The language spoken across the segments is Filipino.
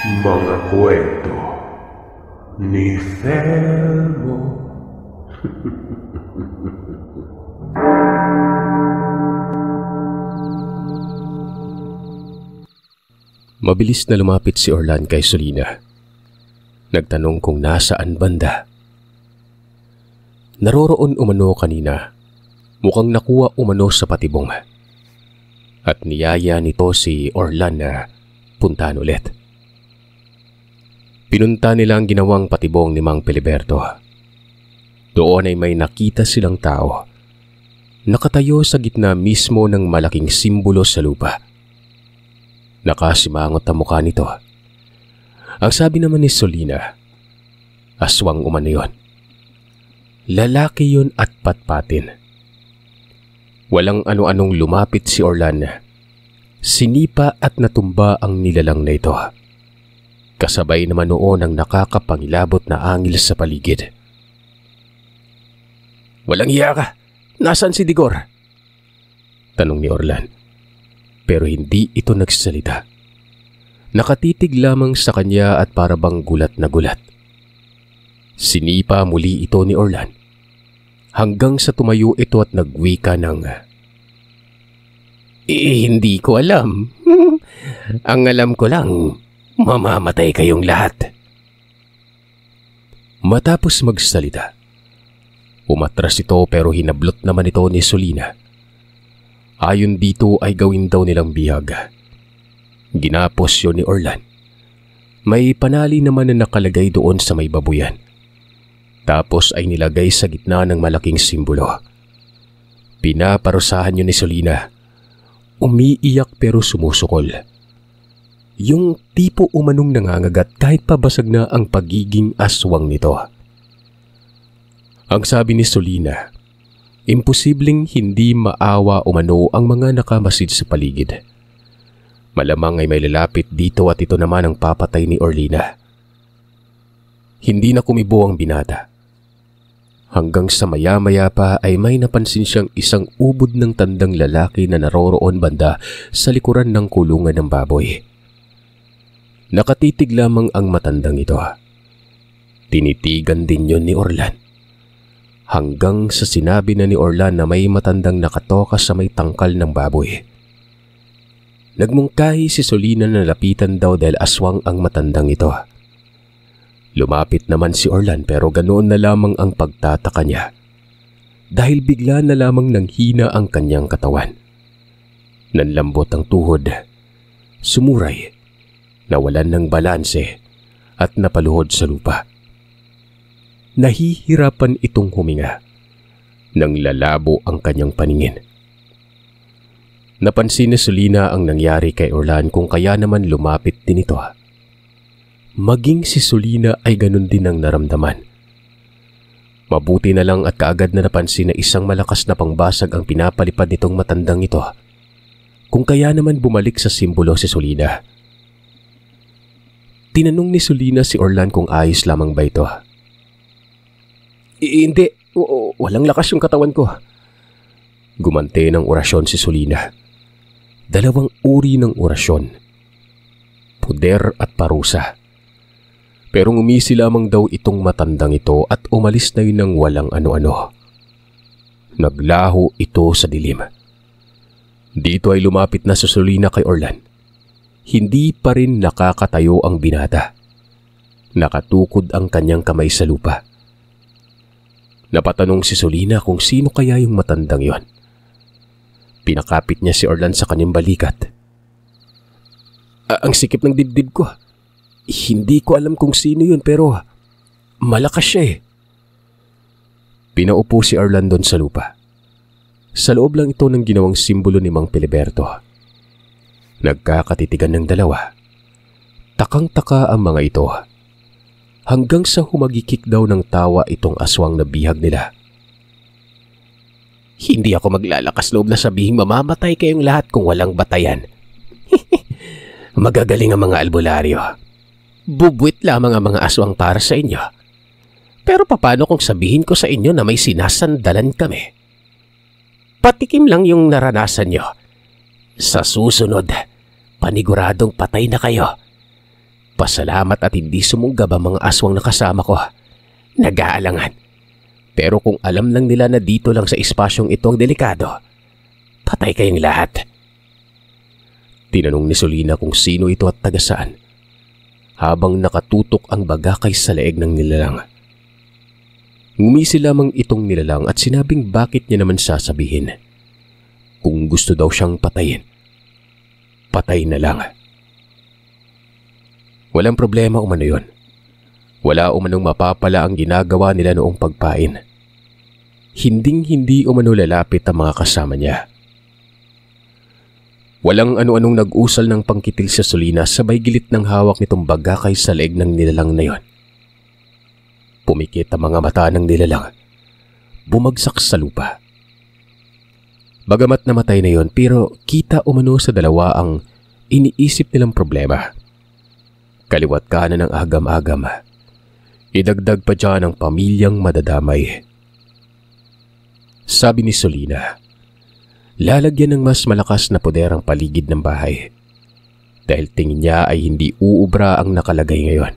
Mga kwento ni Felmo. Mabilis na lumapit si Orlan kay Solina. Nagtanong kung nasaan banda. Naroroon umano kanina, mukhang nakuha umano sa patibong. At niyaya nito si Orlan na puntahan ulit. Pinunta nila ang ginawang patibong ni Mang Filiberto. Doon ay may nakita silang tao. Nakatayo sa gitna mismo ng malaking simbolo sa lupa. Nakasimangot ang mukha nito. Ang sabi naman ni Solina, aswang umano yun. Lalaki yun at patpatin. Walang ano-anong lumapit si Orlan. Sinipa at natumba ang nilalang na ito. Kasabay naman noon ang nakakapangilabot na angil sa paligid. "Walang hiya ka! Nasaan si Digor?" Tanong ni Orlan. Pero hindi ito nagsalita. Nakatitig lamang sa kanya at parabang gulat na gulat. Sinipa muli ito ni Orlan. Hanggang sa tumayo ito at nagwika ng, hindi ko alam. Ang alam ko lang, mamamatay kayong lahat." Matapos magsalita, umatras ito pero hinablot naman ito ni Solina. Ayon dito ay gawin daw nilang bihag. Ginapos yun ni Orlan. May panali naman na nakalagay doon sa may babuyan. Tapos ay nilagay sa gitna ng malaking simbolo. Pinaparusahan yun ni Solina. Umiiyak pero sumusukol. Yung tipo umanong nangangagat kahit pabasag na ang pagiging aswang nito. Ang sabi ni Solina, imposibleng hindi maawa umano ang mga nakamasid sa paligid. Malamang ay may lalapit dito at ito naman ang papatay ni Orlina. Hindi na kumibo ang binata. Hanggang sa maya-maya pa ay may napansin siyang isang ubod ng tandang lalaki na naroroon banda sa likuran ng kulungan ng baboy. Nakatitig lamang ang matandang ito. Tinitigan din yun ni Orlan. Hanggang sa sinabi na ni Orlan na may matandang nakatoka sa may tangkal ng baboy. Nagmungkahi si Solina na lapitan daw dahil aswang ang matandang ito. Lumapit naman si Orlan pero ganoon na lamang ang pagtataka niya. Dahil bigla na lamang nanghina ang kanyang katawan. Nanlambot ang tuhod. Sumuray. Nawalan ng balanse at napaluhod sa lupa. Nahihirapan itong huminga. Nang lalabo ang kanyang paningin. Napansin ni Solina ang nangyari kay Orlan kung kaya naman lumapit din ito. Maging si Solina ay ganun din ang naramdaman. Mabuti na lang at kaagad na napansin na isang malakas na pangbasag ang pinapalipad nitong matandang ito. Kung kaya naman bumalik sa simbolo si Solina. Tinanong ni Solina si Orlan kung ayos lamang ba ito. Hindi, walang lakas yung katawan ko. Gumante ng orasyon si Solina. Dalawang uri ng orasyon. Puder at parusa. Pero ngumisi lamang daw itong matandang ito at umalis na yun ng walang ano-ano. Naglaho ito sa dilim. Dito ay lumapit na si Solina kay Orlan. Hindi pa rin nakakatayo ang binata. Nakatukod ang kanyang kamay sa lupa. Napatanong si Solina kung sino kaya yung matandang yon. Pinakapit niya si Orlan sa kanyang balikat. Ang sikip ng dibdib ko. Hindi ko alam kung sino yun pero malakas siya eh. Pinaupo si Orlan doon sa lupa. Sa loob lang ito ng ginawang simbolo ni Mang Filiberto. Nagkakatitigan ng dalawa. Takang-taka ang mga ito. Hanggang sa humagikik daw ng tawa itong aswang na bihag nila. Hindi ako maglalakas loob na sabihing mamamatay kayong lahat kung walang batayan. Magagaling ang mga albularyo. Bubwit lamang ang mga aswang para sa inyo. Pero paano kung sabihin ko sa inyo na may sinasandalan kami? Patikim lang yung naranasan nyo. Sa susunod, paniguradong patay na kayo. Pasalamat at hindi sumunggab ang mga aswang na kasama ko. Nag-aalangan. Pero kung alam lang nila na dito lang sa espasyong ito ang delikado, patay kayong lahat. Tinanong ni Solina kung sino ito at taga saan, habang nakatutok ang bagakay sa leeg ng nilalang. Ngumisi lamang itong nilalang at sinabing bakit niya naman sasabihin. Kung gusto daw siyang patayin, patay na lang. Walang problema umano yun. Wala umanong mapapala ang ginagawa nila noong pagpain. Hinding-hindi umano lalapit ang mga kasama niya. Walang ano-anong nag-usal ng pangkitil sa Solina sabay gilit ng hawak nitong bagakay sa leeg ng nilalang na yon. Pumikit ang mga mata ng nilalang. Bumagsak sa lupa. Bagamat namatay na yon, pero kita umano sa dalawa ang iniisip nilang problema. Kaliwat kanan ng agam-agam. Idagdag pa dyan ang pamilyang madadamay. Sabi ni Solina, lalagyan ng mas malakas na poder ang paligid ng bahay. Dahil tingin niya ay hindi uubra ang nakalagay ngayon.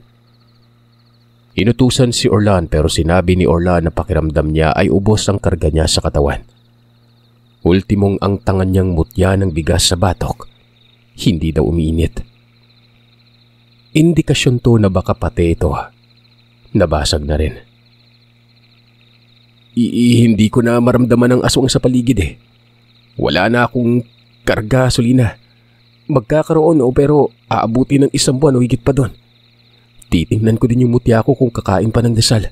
Inutusan si Orlan pero sinabi ni Orlan na pakiramdam niya ay ubos ang karga niya sa katawan. Ultimong ang tangan niyang mutya ng bigas sa batok. Hindi daw umiinit. Indikasyon to na baka pati ito nabasag na rin. Hindi ko na maramdaman ang aswang sa paligid eh. Wala na akong karga, Solina. Magkakaroon pero aabuti ng 1 buwan o higit pa doon. Titingnan ko din yung mutya ko kung kakain pa ng dasal.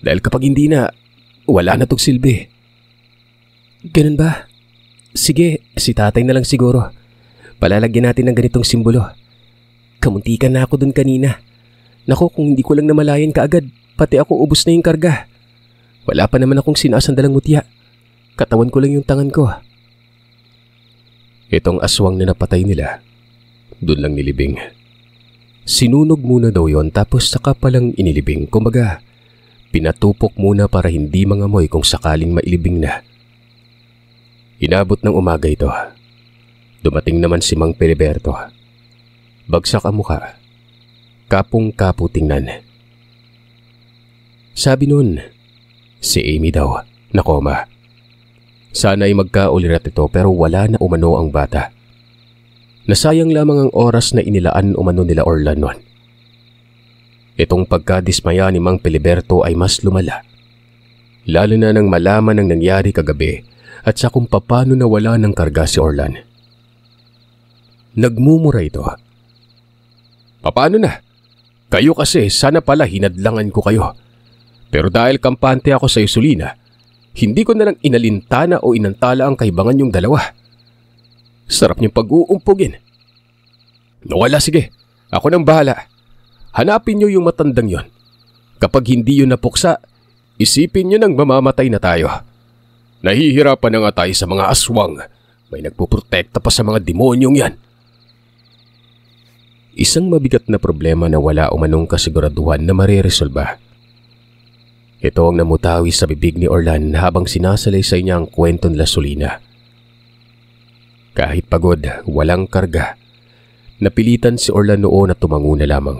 Dahil kapag hindi na, wala na tong silbi. Ganun ba? Sige, si tatay na lang siguro. Palalagyan natin ng ganitong simbolo. Kamuntikan na ako dun kanina. Naku, kung hindi ko lang namalayan kaagad, pati ako ubos na yung karga. Wala pa naman akong sinasandalang mutya. Katawan ko lang yung tangan ko. Itong aswang na napatay nila, dun lang nilibing. Sinunog muna daw yon tapos saka palang inilibing. Kumbaga, pinatupok muna para hindi mangamoy kung sakaling mailibing na. Inabot ng umaga ito. Dumating naman si Mang Piliberto. Bagsak ang muka. Kapong-kapo tingnan. Sabi nun, si Amy daw, na koma. Sana ay magkaulirat ito pero wala na umano ang bata. Nasayang lamang ang oras na inilaan umano nila Orlan nun. Itong pagkadismaya ni Mang Piliberto ay mas lumala. Lalo na nang malaman ang nangyari kagabi at sa kung paano nawala ng karga si Orlan. Nagmumura ito. Paano na? Kayo kasi sana pala hinadlangan ko kayo. Pero dahil kampante ako sa Solina, hindi ko na lang inalintana o inantala ang kaibangan yung dalawa. Sarap niyong pag-uumpugin. Wala, sige. Ako nang bahala. Hanapin niyo yung matandang yon. Kapag hindi yun napuksa, isipin niyo nang mamamatay na tayo. Nahihirapan na nga tayo sa mga aswang. May nagpuprotekta pa sa mga demonyong yan. Isang mabigat na problema na wala umanong kasiguraduhan na mareresolba. Ito ang namutawi sa bibig ni Orlan habang sinasalaysay niya ang kwento nila Solina. Kahit pagod, walang karga, napilitan si Orlan noon at tumango na lamang.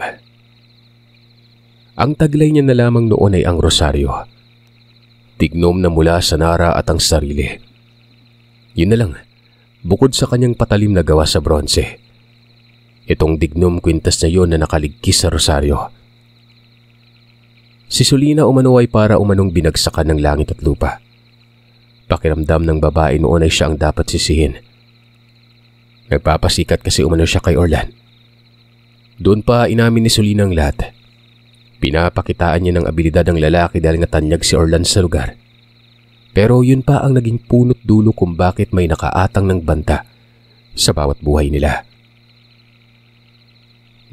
Ang taglay niya na lamang noon ay ang rosaryo. Tignom na mula sa nara at ang sarili. Yun na lang, bukod sa kanyang patalim na gawa sa bronze. Itong dignom kwintas na yun na nakaligkis sa rosaryo. Si Solina umano ay para umanong binagsakan ng langit at lupa. Pakiramdam ng babae noon ay siya ang dapat sisihin. Nagpapasikat kasi umano siya kay Orlan. Doon pa inamin ni Solina ang lahat. Pinapakitaan niya ng abilidad ng lalaki dahil natanyag si Orlan sa lugar. Pero yun pa ang naging punot dulo kung bakit may nakaatang ng banta sa bawat buhay nila.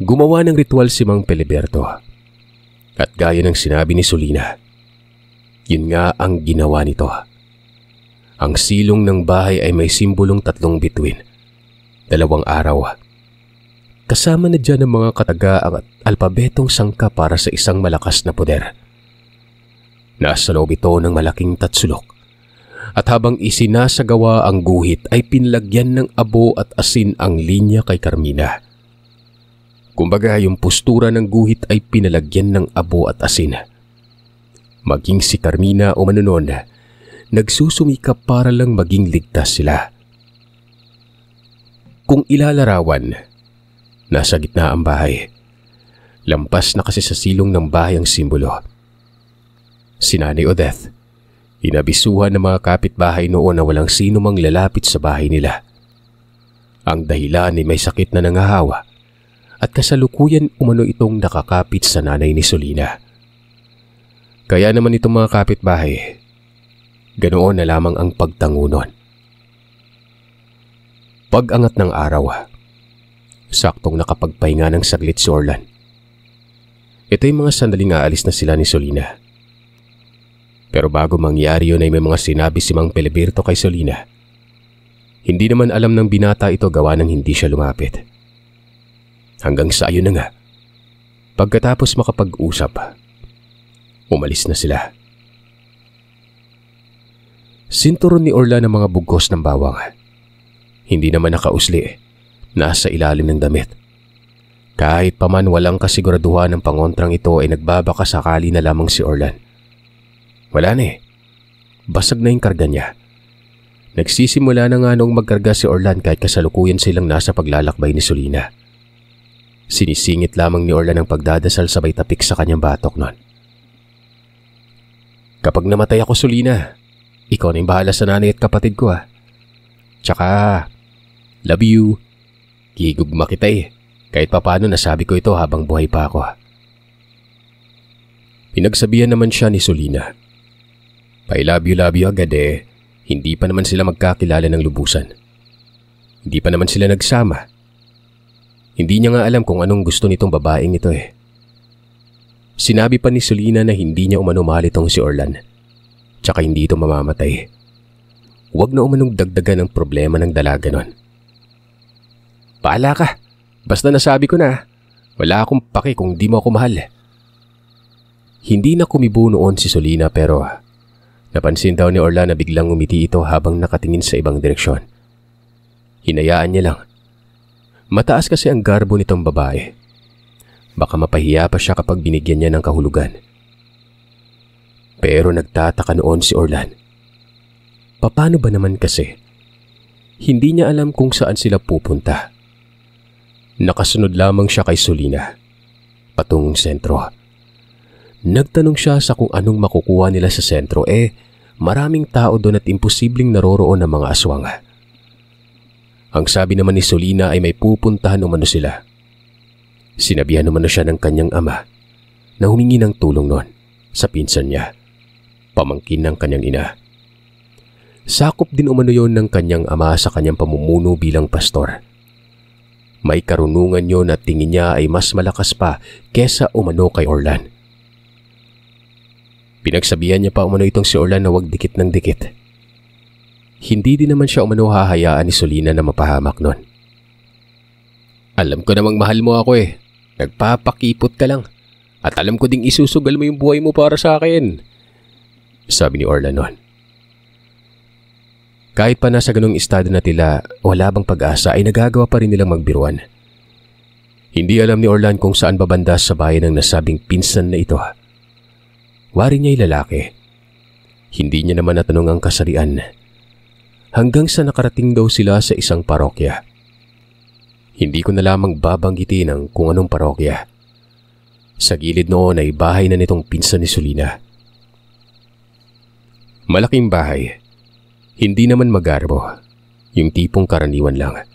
Gumawa ng ritual si Mang Piliberto. At gaya ng sinabi ni Solina, yun nga ang ginawa nito. Ang silong ng bahay ay may simbolong 3 bituin, 2 araw. Kasama na dyan ang mga kataga at alpabetong sangka para sa isang malakas na poder. Nasa loob ito ng malaking tatsulok. At habang isinasagawa ang guhit ay pinlagyan ng abo at asin ang linya kay Carmina. Kumbaga yung postura ng guhit ay pinalagyan ng abo at asin. Maging si Carmina o Manonon, nagsusumikap para lang maging ligtas sila. Kung ilalarawan, nasa gitna ang bahay. Lampas na kasi sa silong ng bahay ang simbolo. Si Nanay Odette, inabisuhan ng mga kapitbahay noon na walang sino mang lalapit sa bahay nila. Ang dahilan ay may sakit na nangahawa at kasalukuyan umano itong nakakapit sa nanay ni Solina. Kaya naman itong mga kapitbahay, ganoon na lamang ang pagtangunon. Pag-angat ng araw, saktong nakapagpahinga ng saglit si Orlan. Ito yung mga sandaling aalis na sila ni Solina. Pero bago mangyari yun ay may mga sinabi si Mang Peliberto kay Solina. Hindi naman alam ng binata ito gawa ng hindi siya lumapit. Hanggang sa ayun na nga, pagkatapos makapag-usap, umalis na sila. Sinturon ni Orlan ang mga bugkos ng bawang. Hindi naman nakausli, nasa ilalim ng damit. Kahit paman walang kasiguraduhan ng pangontrang ito ay nagbabaka sakali na lamang si Orlan. Wala na basag na yung karga niya. Nagsisimula na nga noong magkarga si Orlan kahit kasalukuyan silang nasa paglalakbay ni Solina. Sinisingit lamang ni Orlan ang pagdadasal sabay tapik sa kanyang batok nun. Kapag namatay ako, Solina, ikaw na yung bahala sa nanay at kapatid ko Tsaka, love you. Gigugma kita kahit papano nasabi ko ito habang buhay pa ako Pinagsabihan naman siya ni Solina. Pa-love you agad hindi pa naman sila magkakilala ng lubusan. Hindi pa naman sila nagsama. Hindi niya nga alam kung anong gusto nitong babaeng ito Sinabi pa ni Solina na hindi niya umano mahal itong si Orlan. Tsaka hindi ito mamamatay. Huwag na umanong dagdagan ang problema ng dalaga nun. Paala ka. Basta nasabi ko na. Wala akong paki kung di mo ako mahal. Hindi na kumibo noon si Solina pero napansin daw ni Orlan na biglang umiti ito habang nakatingin sa ibang direksyon. Hinayaan niya lang. Mataas kasi ang garbo nitong babae. Baka mapahiya pa siya kapag binigyan niya ng kahulugan. Pero nagtataka noon si Orlan. Paano ba naman kasi? Hindi niya alam kung saan sila pupunta. Nakasunod lamang siya kay Solina, patungong sentro. Nagtanong siya sa kung anong makukuha nila sa sentro maraming tao doon at imposibleng naroroon ng mga aswang. Ang sabi naman ni Solina ay may pupuntahan umano sila. Sinabihan umano siya ng kanyang ama na humingi ng tulong noon sa pinsan niya, pamangkin ng kanyang ina. Sakop din umano yon ng kanyang ama sa kanyang pamumuno bilang pastor. May karunungan yon at tingin niya ay mas malakas pa kesa umano kay Orlan. Pinagsabihan niya pa umano itong si Orlan na wag dikit ng dikit. Hindi din naman siya umano hahayaan ni Solina na mapahamak nun. Alam ko namang mahal mo ako Nagpapakipot ka lang. At alam ko ding isusugal mo yung buhay mo para sa akin. Sabi ni Orlan nun. Kahit pa nasa ganung estado na tila, wala bang pag-asa ay nagagawa pa rin nilang magbiruan. Hindi alam ni Orlan kung saan babanda sa bayan ng nasabing pinsan na ito. Wari niya'y lalaki. Hindi niya naman natanong ang kasarian. Hanggang sa nakarating daw sila sa isang parokya. Hindi ko na lamang babanggitin ang kung anong parokya. Sa gilid noon ay bahay na nitong pinsan ni Solina. Malaking bahay. Hindi naman magarbo. Yung tipong karaniwan lang.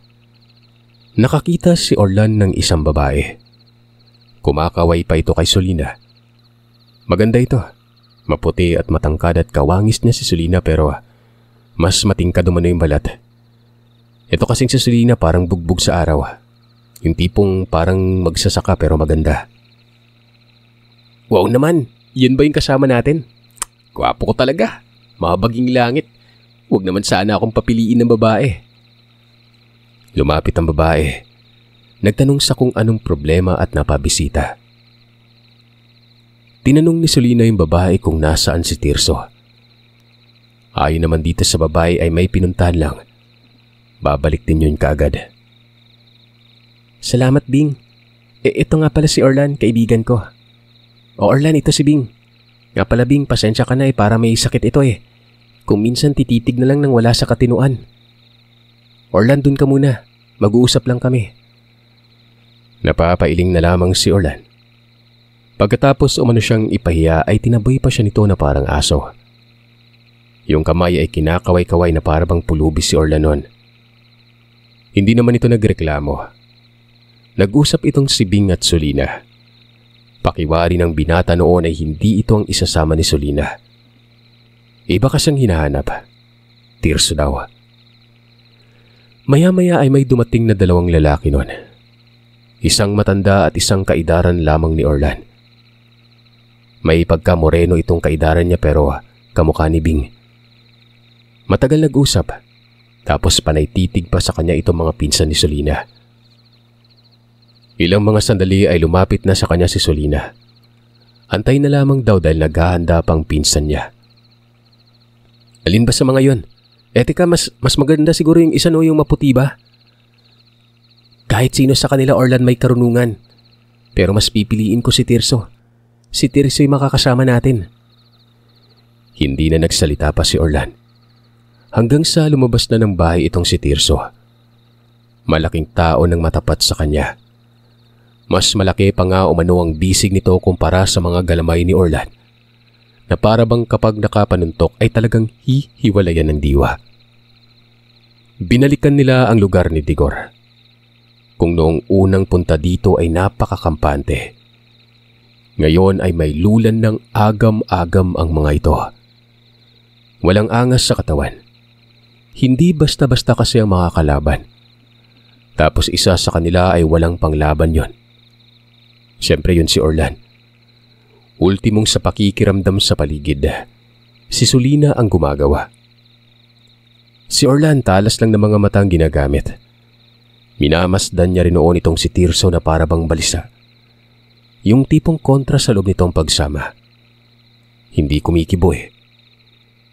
Nakakita si Orlan ng isang babae. Kumakaway pa ito kay Solina. Maganda ito. Maputi at matangkad at kawangis niya si Solina pero mas matingkad umano yung balat. Ito kasing si Solina parang bugbog sa araw. Yung tipong parang magsasaka pero maganda. Wow naman, yun ba yung kasama natin? Gwapo ko talaga. Mabaging langit. Huwag naman sana akong papiliin ng babae. Lumapit ang babae. Nagtanong sa kung anong problema at napabisita. Tinanong ni Solina yung babae kung nasaan si Tirso. Ayon naman dito sa babae ay may pinuntahan lang. Babalik din yun kaagad. Salamat, Bing. Ito nga pala si Orlan, kaibigan ko. O Orlan, ito si Bing. Nga pala Bing, pasensya ka na para may sakit ito Kung minsan tititig na lang nang wala sa katinuan. Orlan, dun ka muna. Mag-uusap lang kami. Napapailing na lamang si Orlan. Pagkatapos umano siyang ipahiya ay tinaboy pa siya nito na parang aso. Yung kamay ay kinakaway-kaway na parang pulubi si Orlan noon. Hindi naman ito nagreklamo. Nag-usap itong si Bing at Solina. Pakiwari ng binata noon ay hindi ito ang isasama ni Solina. Iba kasiyang hinahanap. Tirso daw. Maya-maya ay may dumating na dalawang lalaki noon. Isang matanda at isang kaidaran lamang ni Orlan. May pagka-moreno itong kaidaran niya pero kamukha ni Bing. Matagal nag-usap, tapos panay titig pa sa kanya itong mga pinsan ni Solina. Ilang mga sandali ay lumapit na sa kanya si Solina. Antay na lamang daw dahil naghahanda pang pinsan niya. Alin ba sa mga yon? Teka, mas maganda siguro yung isa yung maputi ba? Kahit sino sa kanila Orlan may karunungan. Pero mas pipiliin ko si Tirso. Si Tirso yung makakasama natin. Hindi na nagsalita pa si Orlan. Hanggang sa lumabas na ng bahay itong si Tirso. Malaking tao nang matapat sa kanya. Mas malaki pa nga umano ang bisig nito kumpara sa mga galamay ni Orlan. Na para bang kapag nakapanuntok ay talagang hihiwalayan ng diwa. Binalikan nila ang lugar ni Digor. Kung noong unang punta dito ay napakakampante. Ngayon ay may lulan ng agam-agam ang mga ito. Walang angas sa katawan. Hindi basta-basta kasi ang mga kalaban. Tapos isa sa kanila ay walang panglaban yon. Siyempre yun si Orlan. Ultimong sa pakikiramdam sa paligid. Si Solina ang gumagawa. Si Orlan talas lang ng mga mata ang ginagamit. Minamasdan niya rin noon itong si Tirso na para bang balisa. Yung tipong kontra sa loob nitong pagsama. Hindi kumikibo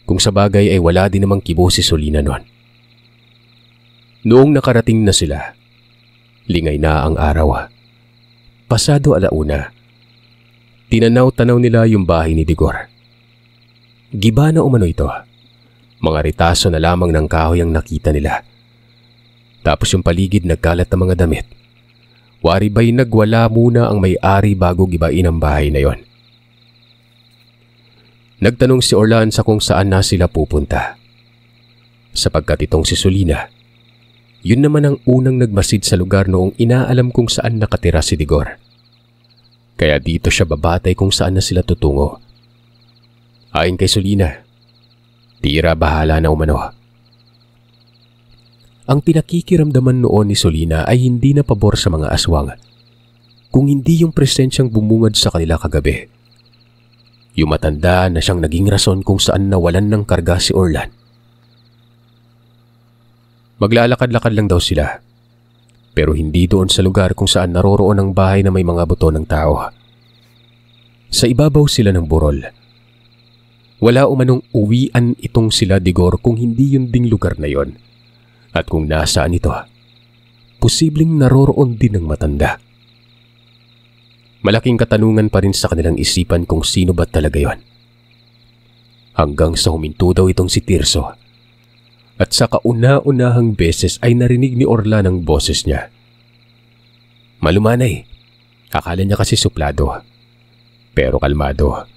Kung sa bagay ay wala din namang kibo si Solina noon. Noong nakarating na sila, lingay na ang araw. Pasado 1:00. Tinanaw-tanaw nila yung bahay ni Digor. Giba na umano ito. Mga ritaso na lamang ng kahoy ang nakita nila. Tapos yung paligid nagkalat ng mga damit. Wari ba'y nagwala muna ang may-ari bago gibain ang bahay na yon. Nagtanong si Orlan sa kung saan na sila pupunta. Sapagkat itong si Solina, yun naman ang unang nagmasid sa lugar noong inaalam kung saan nakatira si Digor. Kaya dito siya babatay kung saan na sila tutungo. Ayon kay Solina, tira bahala na umano. Ang pinakikiramdaman noon ni Solina ay hindi na pabor sa mga aswang, kung hindi yung presensyang bumungad sa kanila kagabi. Yung matanda na siyang naging rason kung saan nawalan ng karga si Orlan. Maglalakad-lakad lang daw sila, pero hindi doon sa lugar kung saan naroroon ang bahay na may mga buto ng tao. Sa ibabaw sila ng burol. Wala umanong uwian itong sila Digor kung hindi yung ding lugar na yon. At kung nasaan ito, posibleng naroroon din ng matanda. Malaking katanungan pa rin sa kanilang isipan kung sino ba talaga yon. Hanggang sa huminto daw itong si Tirso. At sa kauna-unahang beses ay narinig ni Orlan ang boses niya. Malumanay. Akala niya kasi suplado. Pero kalmado.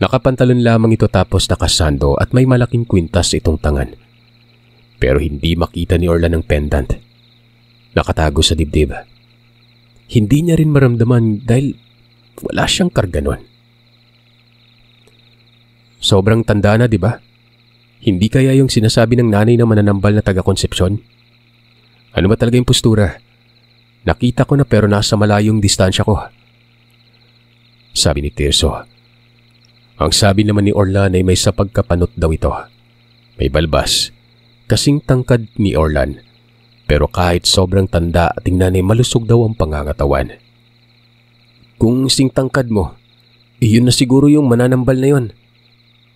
Nakapantalon lamang ito tapos nakasando at may malaking kwintas itong tangan. Pero hindi makita ni Orlan ang pendant. Nakatago sa dibdib. Hindi niya rin maramdaman dahil wala siyang karga nun. Sobrang tanda na, di ba? Hindi kaya yung sinasabi ng nanay na mananambal na taga-konsepsyon? Ano ba talaga yung postura? Nakita ko na pero nasa malayong distansya ko. Sabi ni Tirso. Ang sabi naman ni Orlan ay may sapagkapanot daw ito. May balbas. Kasing tangkad ni Orlan. Pero kahit sobrang tanda, tingnan ay malusog daw ang pangangatawan. Kung sing tangkad mo, yun na siguro yung mananambal na yon.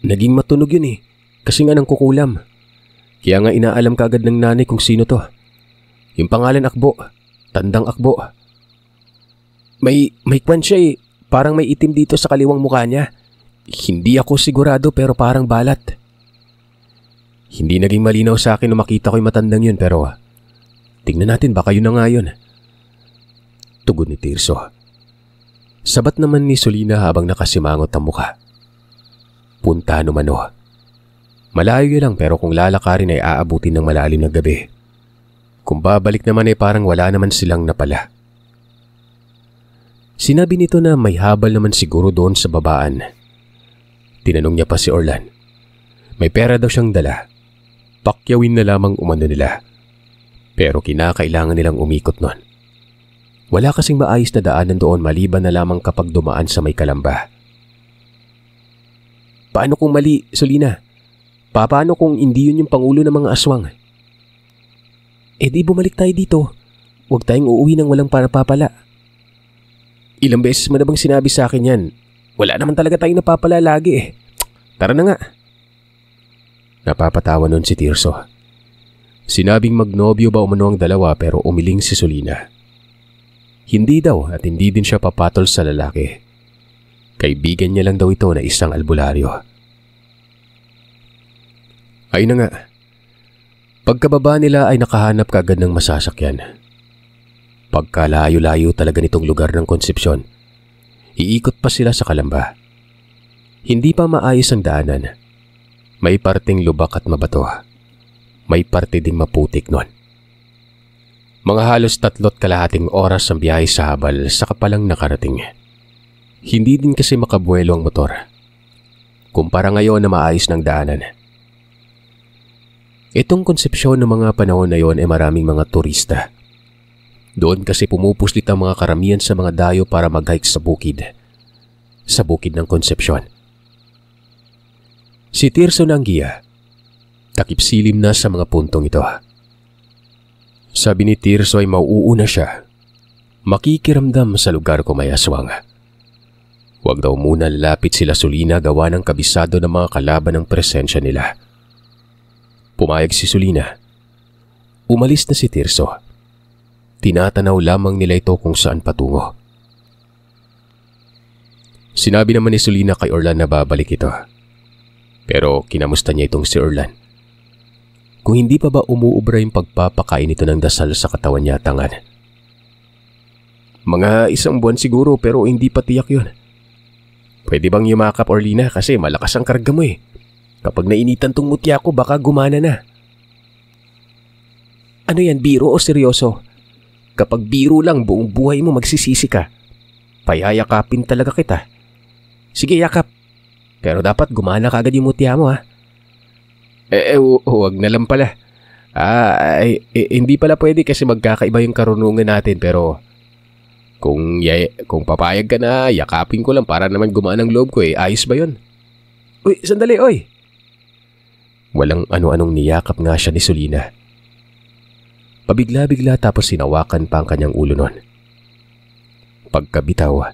Naging matunog yun kasi nga nang kukulam. Kaya nga inaalam kaagad ng nanay kung sino to. Yung pangalan Akbo, Tandang Akbo. May kwan siya eh. Parang may itim dito sa kaliwang mukha niya. Hindi ako sigurado pero parang balat. Hindi naging malinaw sa akin nung makita ko yung matandang yun pero tingnan natin baka yun na nga yun. Tugon ni Tirso. Sabat naman ni Solina habang nakasimangot ang mukha. Punta numano. Malayo lang pero kung lalakarin ay aabutin ng malalim na gabi. Kung babalik naman ay parang wala naman silang napala. Sinabi nito na may habal naman siguro doon sa babaan. Tinanong niya pa si Orlan. May pera daw siyang dala. Pakyawin na lamang umano nila. Pero kinakailangan nilang umikot nun. Wala kasing maayos na daanan doon maliban na lamang kapag dumaan sa may Kalamba. Paano kung mali, Solina? Paano kung hindi yun yung pangulo ng mga aswang? Di bumalik tayo dito. Huwag tayong uuwi ng walang napapala. Ilang beses mo na bang sinabi sa akin yan? Wala naman talaga tayong napapala lagi eh. Tara na nga. Napapatawa nun si Tirso. Sinabing magnobyo ba umano ang dalawa pero umiling si Solina. Hindi daw at hindi din siya papatol sa lalaki. Kaibigan niya lang daw ito na isang albularyo. Ayun na nga. Pagkababa nila ay nakahanap kaagad ng masasakyan. Pagkalayo-layo talaga nitong lugar ng Konsepsyon, iikot pa sila sa Kalamba. Hindi pa maayos ang daanan. May parteng lubak at mabato. May parte ding maputik nun. Mga halos 3.5 oras ang biyahe sa habal sa kapalang nakarating. Hindi din kasi makabuelo ang motor. Kumpara ngayon na maayos ng daanan. Itong Konsepsyon ng mga panahon na yon ay maraming mga turista. Doon kasi pumupuslit ang mga karamihan sa mga dayo para mag-hike sa bukid. Sa bukid ng Konsepsyon. Si Tirso ng giya. Takip silim na sa mga puntong ito. Sabi ni Tirso ay mauuna siya. Makikiramdam sa lugar ko may aswang. Huwag daw muna lalapit sila Solina gawa ng kabisado ng mga kalaban ng presensya nila. Pumayag si Solina. Umalis na si Tirso. Tinatanaw lamang nila ito kung saan patungo. Sinabi naman ni Solina kay Orlan na babalik ito. Pero kinamusta niya itong si Orlan. Kung hindi pa ba umuubra yung pagpapakain ito ng dasal sa katawan niya tangan. Mga 1 buwan siguro pero hindi pa tiyak yun. Pwede bang yumakap Orlina kasi malakas ang karga mo eh. Kapag nainitan tong mutya ko baka gumana na. Ano yan, biro o seryoso? Kapag biro lang buong buhay mo magsisisi ka. Payayakapin talaga kita. Sige yakap. Pero dapat gumana ka agad yung mutya mo ha. Huwag na lang pala. Hindi pala pwede kasi magkakaiba yung karunungan natin pero kung papayag ka na, yakapin ko lang para naman gumana ang loob ko eh. Ayos ba yun? Uy, sandali, oy! Walang ano-anong niyakap nga siya ni Solina. Pabigla-bigla tapos sinawakan pa ang kanyang ulo nun. Pagkabitaw,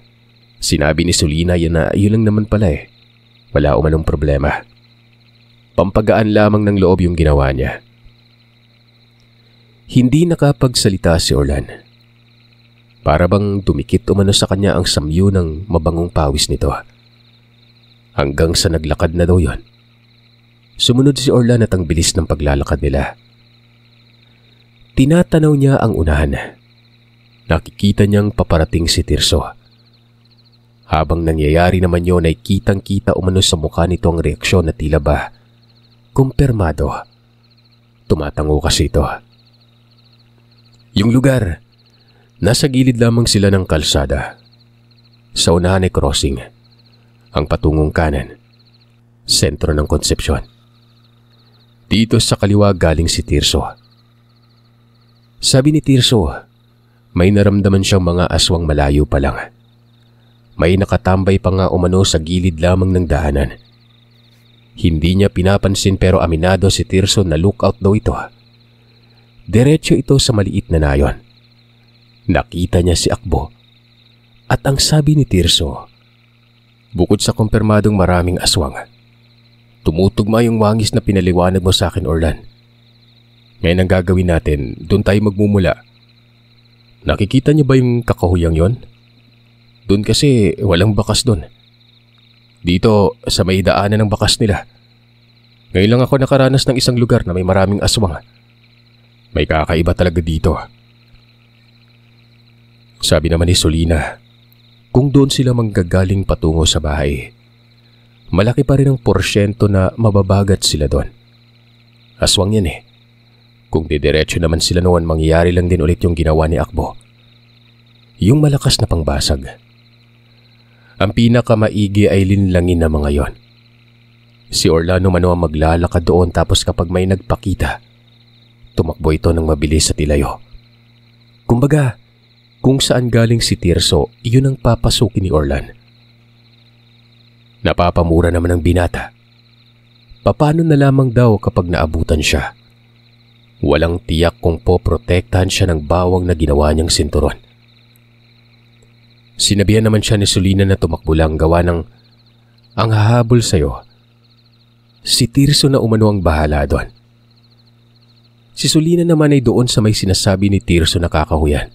sinabi ni Solina yun lang naman pala eh. Wala umanong problema. Pampagaan lamang ng loob yung ginawa niya. Hindi nakapagsalita si Orlan. Para bang dumikit umano sa kanya ang samyo ng mabangong pawis nito. Hanggang sa naglakad na daw yon. Sumunod si Orlan at ang bilis ng paglalakad nila. Tinatanaw niya ang unahan. Nakikita niyang paparating si Tirso. Habang nangyayari naman yon ay kitang-kita umano sa mukha nito ang reaksyon na tila ba kumpirmado. Tumatango kasi ito. Yung lugar, nasa gilid lamang sila ng kalsada. Sa unahan ay crossing. Ang patungong kanan, sentro ng Konsepsyon. Dito sa kaliwa galing si Tirso. Sabi ni Tirso, may naramdaman siyang mga aswang malayo pa lang. May nakatambay pa nga umano sa gilid lamang ng daanan. Hindi niya pinapansin pero aminado si Tirso na lookout daw ito. Diretso ito sa maliit na nayon. Nakita niya si Akbo. At ang sabi ni Tirso, bukod sa kumpirmadong maraming aswang, tumutugma yung wangis na pinaliwanag mo sa akin, Orlan. Ngayon ang gagawin natin, doon tayo magmumula. Nakikita niyo ba yung kakahuyang yon? Doon kasi walang bakas doon. Dito sa may daanan ng bakas nila. Ngayon lang ako nakaranas ng isang lugar na may maraming aswang. May kakaiba talaga dito. Sabi naman ni Solina, kung doon sila manggagaling patungo sa bahay, malaki pa rin ang porsyento na mababagat sila doon. Aswang yan eh. Kung didiretso naman sila noon, mangyayari lang din ulit yung ginawa ni Akbo. Yung malakas na pangbasag. Ang pinakamaigi ay linlangin na mga yon. Si Orlando mano ang maglalakad doon tapos kapag may nagpakita, tumakbo ito ng mabilis at ilayo. Kumbaga, kung saan galing si Tirso, iyon ang papasukin ni Orlan. Napapamura naman ang binata. Paano na lamang daw kapag naabutan siya? Walang tiyak kung poprotektahan siya ng bawang na ginawa niyang sinturon. Sinabihan naman siya ni Solina na tumakbo lang gawa ng ang hahabol sa'yo. Si Tirso na umano ang bahala doon. Si Solina naman ay doon sa may sinasabi ni Tirso na kakahuyan.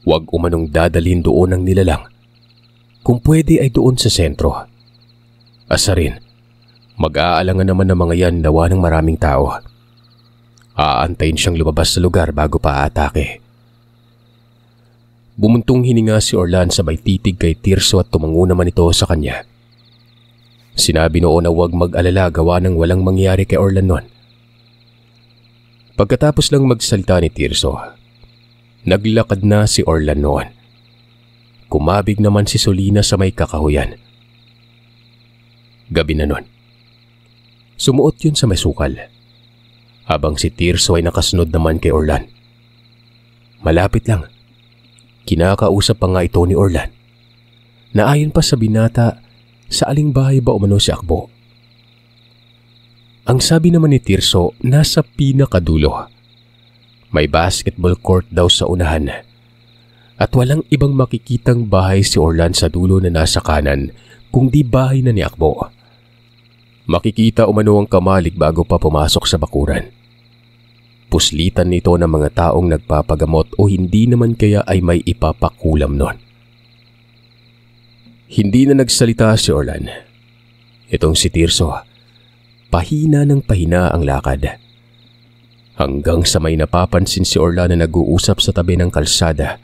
Huwag umanong dadalhin doon ang nilalang. Kung pwede ay doon sa sentro. Asa rin, mag-aalangan naman ng mga yan nawa ng maraming tao. Aantayin siyang lumabas sa lugar bago pa aatake. Bumuntong hininga si Orlan sabay titig kay Tirso at tumango naman ito sa kanya. Sinabi noon na huwag mag-alala gawa ng walang mangyari kay Orlan noon. Pagkatapos lang magsalita ni Tirso, naglakad na si Orlan noon. Kumabig naman si Solina sa may kakahuyan. Gabi na noon. Sumuot yun sa may sukal. Habang si Tirso ay nakasunod naman kay Orlan. Malapit lang. Kinakausap pa nga ito ni Orlan. Naayon pa sa binata sa aling bahay ba umano si Akbo. Ang sabi naman ni Tirso, nasa pinakadulo. May basketball court daw sa unahan. At walang ibang makikitang bahay si Orlan sa dulo na nasa kanan kung di bahay na ni Akbo. Makikita umano ang kamalig bago pa pumasok sa bakuran. Puslitan nito ng mga taong nagpapagamot o hindi naman kaya ay may ipapakulam nun. Hindi na nagsalita si Orlan. Itong si Tirso, pahina ng pahina ang lakad. Hanggang sa may napapansin si Orlan na nag-uusap sa tabi ng kalsada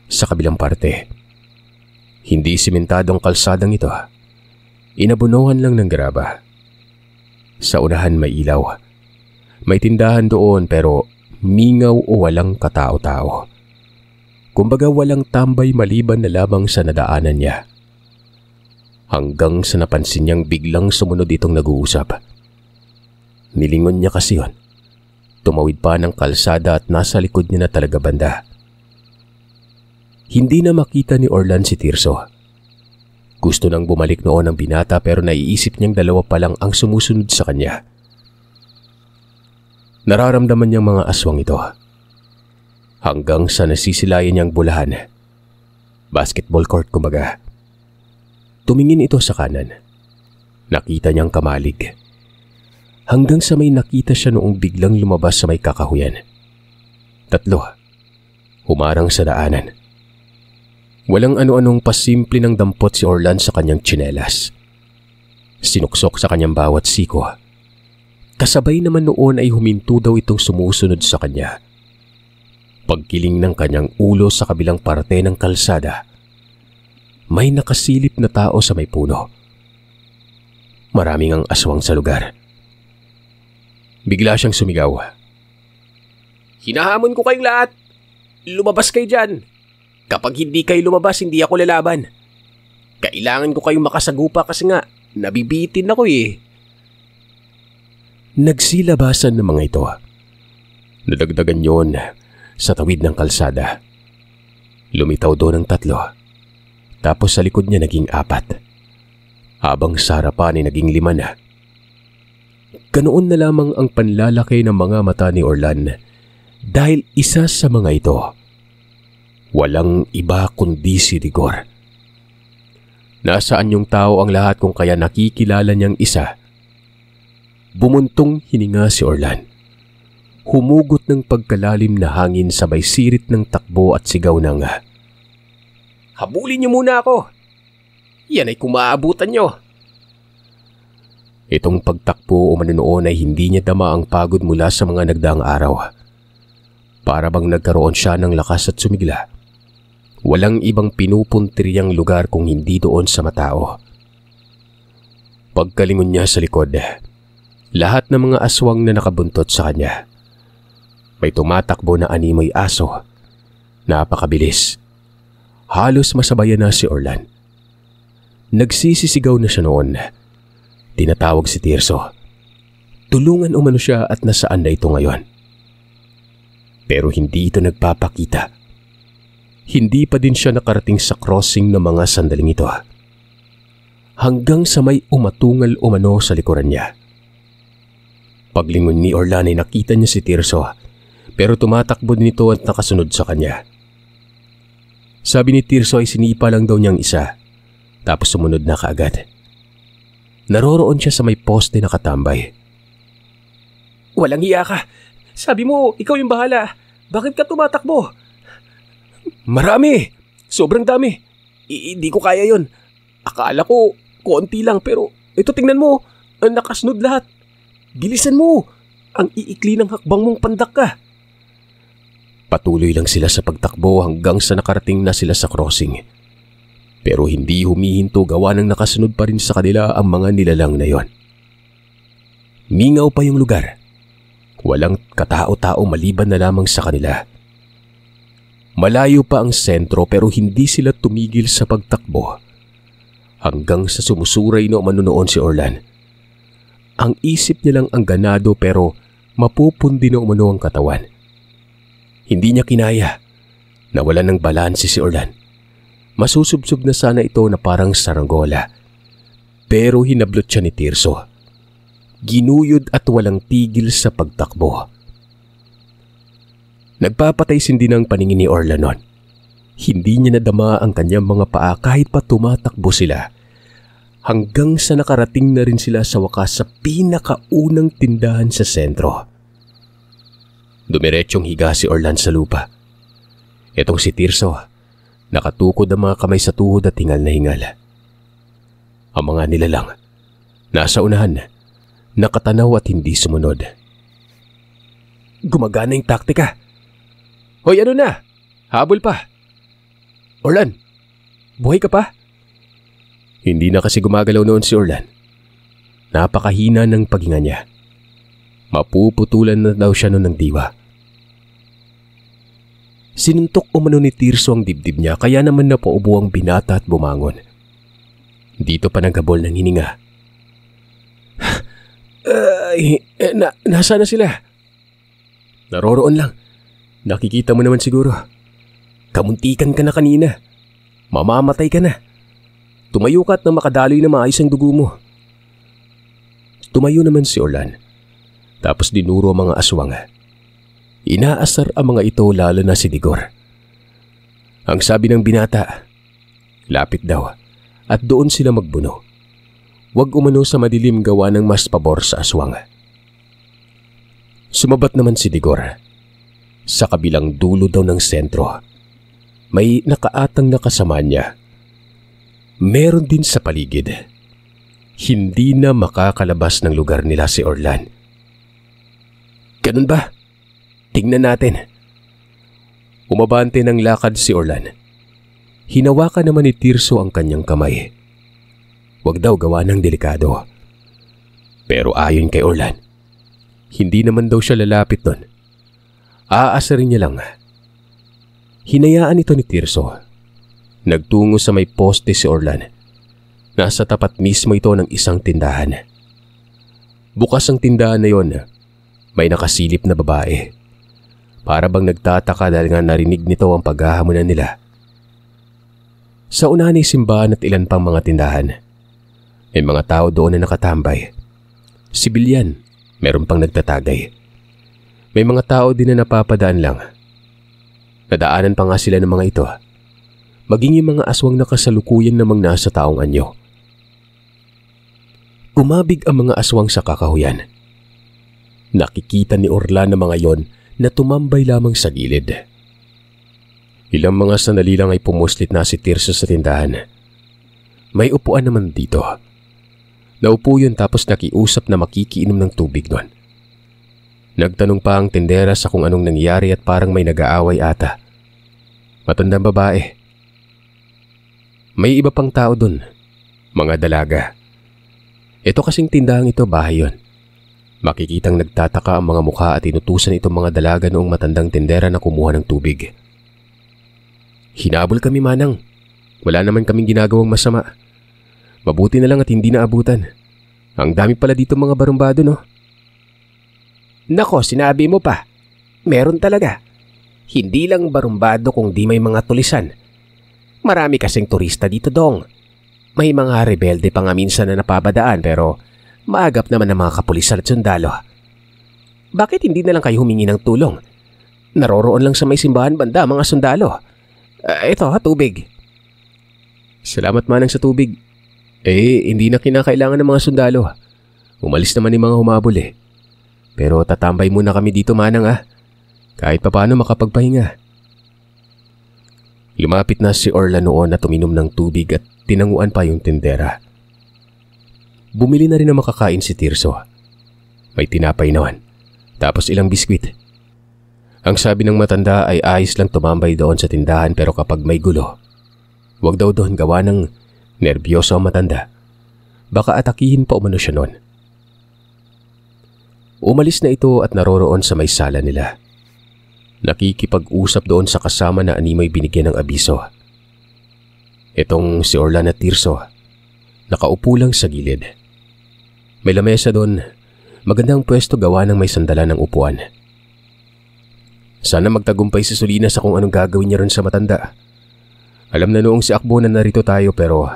sa kabilang parte. Hindi simentadong kalsadang ito. Inabunuhan lang ng graba. Sa unahan may ilaw. May tindahan doon pero mingaw o walang katao-tao. Kumbaga walang tambay maliban na lamang sa nadaanan niya. Hanggang sa napansin niyang biglang sumunod itong nag-uusap. Nilingon niya kasi yun. Tumawid pa ng kalsada at nasa likod niya na talaga banda. Hindi na makita ni Orlan si Tirso. Gusto nang bumalik noon ang binata pero naiisip niyang dalawa pa lang ang sumusunod sa kanya. Nararamdaman niyang mga aswang ito. Hanggang sa nasisilayan niyang bulahan. Basketball court kumbaga. Tumingin ito sa kanan. Nakita niyang kamalig. Hanggang sa may nakita siya noong biglang lumabas sa may kakahuyan. 3. Humarang sa daanan. Walang ano-anong pasimple ng dampot si Orlan sa kanyang tsinelas. Sinuksok sa kanyang bawat siko. Kasabay naman noon ay huminto daw itong sumusunod sa kanya. Pagkiling ng kanyang ulo sa kabilang parte ng kalsada, may nakasilip na tao sa may puno. Maraming ang aswang sa lugar. Bigla siyang sumigaw. "Hinahamon ko kayong lahat! Lumabas kayo dyan! Kapag hindi kayo lumabas, hindi ako lalaban. Kailangan ko kayong makasagupa kasi nga, nabibitin ako eh." Nagsilabasan ng mga ito. Nadagdagan yon sa tawid ng kalsada. Lumitaw doon ng 3. Tapos sa likod niya naging 4. Habang sa harapan ay naging 5 na. Ganoon na lamang ang panlalaki ng mga mata ni Orlan dahil isa sa mga ito. Walang iba kundi si Rigor. Nasaan yung tao ang lahat kung kaya nakikilala niyang isa? Bumuntong hininga si Orlan. Humugot ng pagkalalim na hangin sabay sirit ng takbo at sigaw ng Habulin niyo muna ako. Yan ay kumaabutan niyo. Itong pagtakbo umano noon ay hindi niya dama ang pagod mula sa mga nagdaang araw. Para bang nagkaroon siya ng lakas at sumigla. Walang ibang pinupuntiriyang lugar kung hindi doon sa matao. Pagkalingon niya sa likod, lahat ng mga aswang na nakabuntot sa kanya. May tumatakbo na animoy aso. Napakabilis. Halos masabayan na si Orlan. Nagsisisigaw na siya noon. Tinatawag si Tirso. Tulungan umano siya at nasaan na ito ngayon. Pero hindi ito nagpapakita. Hindi pa din siya nakarating sa crossing ng mga sandaling ito. Hanggang sa may umatungal umano sa likuran niya. Paglingon ni Orlan ay nakita niya si Tirso, pero tumatakbo din ito at nakasunod sa kanya. Sabi ni Tirso ay sinipa lang daw niyang isa, tapos sumunod na kaagad. Naroroon siya sa may poste na katambay. Walang hiya ka. Sabi mo, ikaw yung bahala. Bakit ka tumatakbo? Marami. Sobrang dami. Hindi ko kaya yon. Akala ko, konti lang pero ito tingnan mo, nakasunod lahat. Bilisan mo. Ang iikli ng hakbang mong pandak ka. Patuloy lang sila sa pagtakbo hanggang sa nakarating na sila sa crossing. Pero hindi humihinto gawa ng nakasunod pa rin sa kanila ang mga nilalang na yon. Mingaw pa yung lugar. Walang katao-tao maliban na lamang sa kanila. Malayo pa ang sentro pero hindi sila tumigil sa pagtakbo. Hanggang sa sumusuray na umanoon si Orlan. Ang isip niya lang ang ganado pero mapupundi na umano ang katawan. Hindi niya kinaya. Nawalan ng balanse si Orlan. Masusubsob na sana ito na parang saranggola. Pero hinablot siya ni Tirso. Ginuyod at walang tigil sa pagtakbo. Nagpapatay sindi ng paningin ni Orlan noon. Hindi niya nadama ang kanyang mga paa kahit pa tumatakbo sila. Hanggang sa nakarating na rin sila sa wakas sa pinakaunang tindahan sa sentro. Dumiretsyong higa si Orlan sa lupa. Itong si Tirso, nakatukod ang mga kamay sa tuhod at hingal na hingal. Ang mga nilalang, nasa unahan, nakatanaw at hindi sumunod. Gumagana yung taktika. Hoy, ano na? Habol pa. Orlan, buhay ka pa? Hindi na kasi gumagalaw noon si Orlan. Napakahina ng paghinga niya. Mapuputulan na daw siya noon ng diwa. Sinuntok umano ni Tirso ang dibdib niya kaya naman napaubo ang binata at bumangon. Dito pa naghabol ng hininga. Nasa na sila? Naroroon lang. Nakikita mo naman siguro. Kamuntikan ka na kanina. Mamamatay ka na. Tumayo ka at nang makadaloy na maayos ang dugo mo. Tumayo naman si Orlan. Tapos dinuro ang mga aswang. Inaasar ang mga ito lalo na si Digor. Ang sabi ng binata, lapit daw at doon sila magbuno. Huwag umano sa madilim gawa ng mas pabor sa aswang. Sumabat naman si Digor. Sa kabilang dulo daw ng sentro, may nakaatang na kasama niya. Meron din sa paligid. Hindi na makakalabas ng lugar nila si Orlan. Ganun ba? Tingnan natin. Umabante ng lakad si Orlan. Hinawakan naman ni Tirso ang kanyang kamay. Huwag daw gawa ng delikado. Pero ayon kay Orlan, hindi naman daw siya lalapit nun. Aasarin niya lang. Hinayaan ito ni Tirso. Nagtungo sa may poste si Orlan. Nasa tapat mismo ito ng isang tindahan. Bukas ang tindahan na yon. May nakasilip na babae. Para bang nagtataka dahil nga narinig nito ang paghahamunan nila. Sa unahan ay simbahan at ilan pang mga tindahan. May mga tao doon na nakatambay. Sibilyan, meron pang nagtatagay. May mga tao din na napapadaan lang. Nadaanan pa nga sila ng mga ito. Maging yung mga aswang na kasalukuyan namang nasa taong anyo. Kumabig ang mga aswang sa kakahuyan. Nakikita ni Orlan ng mga yon na tumambay lamang sa gilid. Ilang mga sandali lang ay pumuslit na si Tirso sa tindahan. May upuan naman dito. Naupo yun tapos nakiusap na makikiinom ng tubig doon. Nagtanong pa ang tindera sa kung anong nangyari at parang may nag-aaway ata. Matandang babae. May iba pang tao doon, mga dalaga. Ito kasing tindahan ito, bahay yun. Makikitang nagtataka ang mga mukha at inutusan itong mga dalaga noong matandang tindera na kumuha ng tubig. Hinabol kami, Manang. Wala naman kaming ginagawang masama. Mabuti na lang at hindi naabutan. Ang dami pala dito mga barumbado, no? Nako, sinabi mo pa. Meron talaga. Hindi lang barumbado kung di may mga tulisan. Marami kasing turista dito, Dong. May mga rebelde pa nga minsan na napabadaan pero maagap naman ng mga kapulisan at sundalo. Bakit hindi na lang kayo humingi ng tulong? Naroroon lang sa may simbahan banda mga sundalo. Ito, tubig. Salamat, Manang, sa tubig. Hindi na kinakailangan ng mga sundalo. Umalis naman yung mga humabol eh. Pero tatambay muna kami dito, Manang Kahit papaano makapagpahinga. Lumapit na si Orlan noon at uminom ng tubig at tinanguan pa yung tindera. Bumili na rin na makakain si Tirso. May tinapay naman, tapos ilang biskwit. Ang sabi ng matanda ay ayos lang tumambay doon sa tindahan pero kapag may gulo, huwag daw doon gawa ng nerbiyoso ang matanda. Baka atakihin pa umano siya noon. Umalis na ito at naroroon sa may sala nila. Nakikipag-usap doon sa kasama na animoy binigyan ng abiso. Itong si Orlan at Tirso, nakaupo lang sa gilid. May lamesa doon, magandang pwesto gawa ng may sandalan ng upuan. Sana magtagumpay si Sulina sa kung anong gagawin niya ron sa matanda. Alam na noong si Akbo na narito tayo pero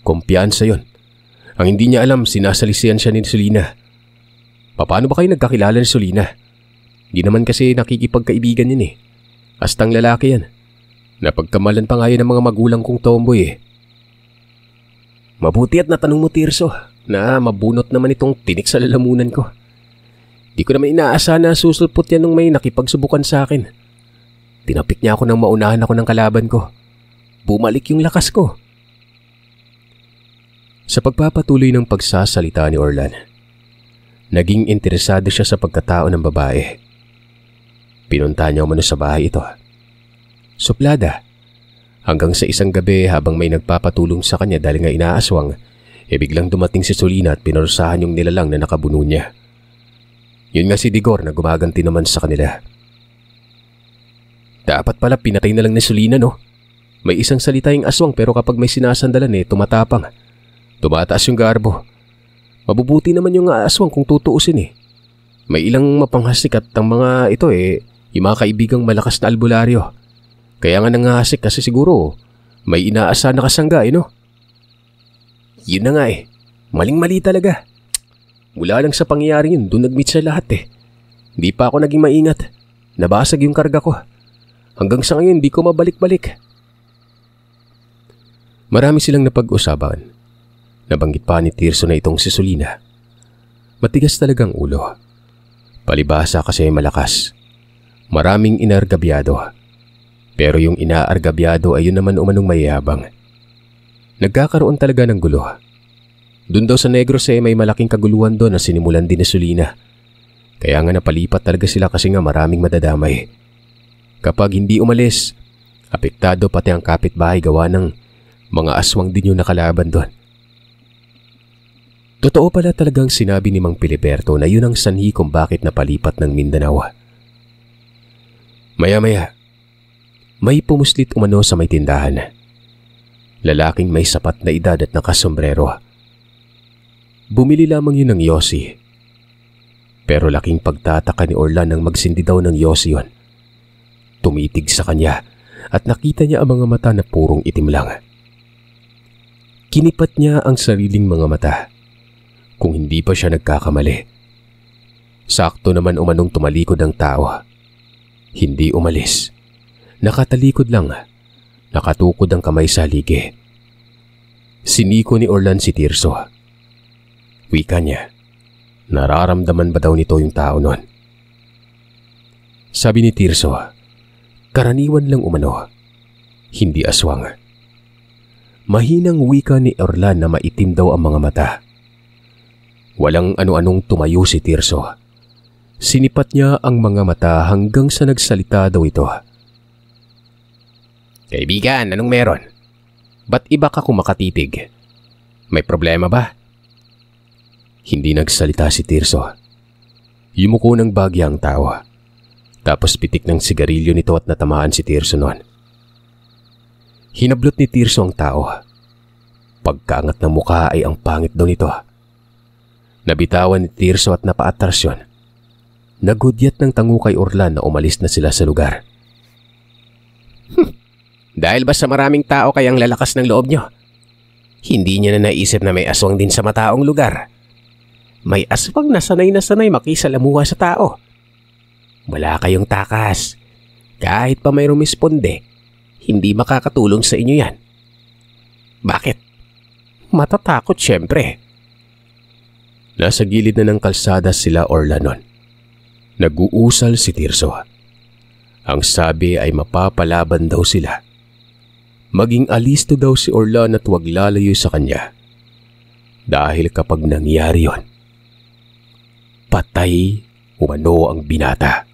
kumpiyansa yon. Ang hindi niya alam, sinasalisihan siya ni Sulina. Paano ba kayo nagkakilala ni Sulina? Di naman kasi nakikipagkaibigan yun Astang lalaki yan. Napagkamalan pa nga yun ng mga magulang kong tomboy Mabuti at natanong mo, Tirso, na mabunot naman itong tinik sa lalamunan ko. Di ko naman inaasahan na susulpot yan nung may nakipagsubukan sa akin. Tinapik niya ako nang maunahan ako ng kalaban ko. Bumalik yung lakas ko. Sa pagpapatuloy ng pagsasalita ni Orlan, naging interesado siya sa pagkatao ng babae. Pinunta niya umano sa bahay ito. Suplada. Hanggang sa isang gabi habang may nagpapatulong sa kanya dahil nga inaaswang, biglang dumating si Sulina at pinorsahan yung nilalang na nakabuno niya. Yun nga si Digor na gumaganti naman sa kanila. Dapat pala pinatay na lang ni Sulina, no? May isang salita yung aswang pero kapag may sinasandalan tumatapang. Tumataas yung garbo. Mabubuti naman yung aswang kung tutuusin May ilang mapanghasik at ang mga ito yung mga kaibigang malakas na albularyo. Kaya nga nanghasik kasi siguro may inaasa na kasangga no? Yun na nga maling-mali talaga. Mula lang sa pangyayari yun, doon nag-meet sa lahat Hindi pa ako naging maingat. Nabasag yung karga ko. Hanggang sa ngayon, di ko mabalik-balik. Marami silang napag-usapan. Nabanggit pa ni Tirso na itong si Sulina. Matigas talagang ulo. Palibasa kasi malakas. Maraming inargabyado. Pero yung inaargabyado ay yun naman umanong mayabang. Nagkakaroon talaga ng gulo. Doon daw sa Negros may malaking kaguluhan doon na sinimulan din ni Sulina. Kaya nga napalipat talaga sila kasi nga maraming madadamay. Kapag hindi umalis, apektado pati ang kapitbahay gawa ng mga aswang din yung nakalaban doon. Totoo pala talagang sinabi ni Mang Piliberto na yun ang sanhi kung bakit napalipat ng Mindanao. Maya-maya, may pumuslit umano sa may tindahan. Lalaking may sapat na edad at nakasombrero. Bumili lamang yun ng yosi. Pero laking pagtataka ni Orlan nang magsindi daw ng yosi yun. Tumitig sa kanya at nakita niya ang mga mata na purong itim lang. Kinipat niya ang sariling mga mata. Kung hindi pa siya nagkakamali. Sakto naman umanong tumalikod ang tao. Hindi umalis. Nakatalikod lang. Nakatukod ang kamay sa haligi. Siniko ni Orlan si Tirso. Wika niya. Nararamdaman ba daw nito yung tao nun? Sabi ni Tirso, Karaniwan lang umano, hindi aswang. Mahinang wika ni Orlan na maitim daw ang mga mata. Walang ano-anong tumayo si Tirso. Sinipat niya ang mga mata hanggang sa nagsalita daw ito. Kaibigan, anong meron? Ba't iba ka kumakatitig? May problema ba? Hindi nagsalita si Tirso. Yumuko ng bagya ang tao. Tapos pitik ng sigarilyo nito at natamaan si Tirso noon. Hinablot ni Tirso ang tao. Pagkaangat ng mukha ay ang pangit daw nito. Nabitawan ni Tirso at napaatras yun. Nagudyat ng tango kay Orlan na umalis na sila sa lugar. Dahil ba sa maraming tao kayang lalakas ng loob nyo? Hindi niya na naisip na may aswang din sa mataong lugar. May aswang na sanay makisalamuha sa tao. Wala kayong takas. Kahit pa may rumisponde, hindi makakatulong sa inyo yan. Bakit? Matatakot syempre. Nasa gilid na ng kalsada sila Orlan nun. Nag-uusal si Tirso. Ang sabi ay mapapalaban daw sila. Maging alisto daw si Orlan at huwag lalayo sa kanya. Dahil kapag nangyari yon, patay umano ang binata.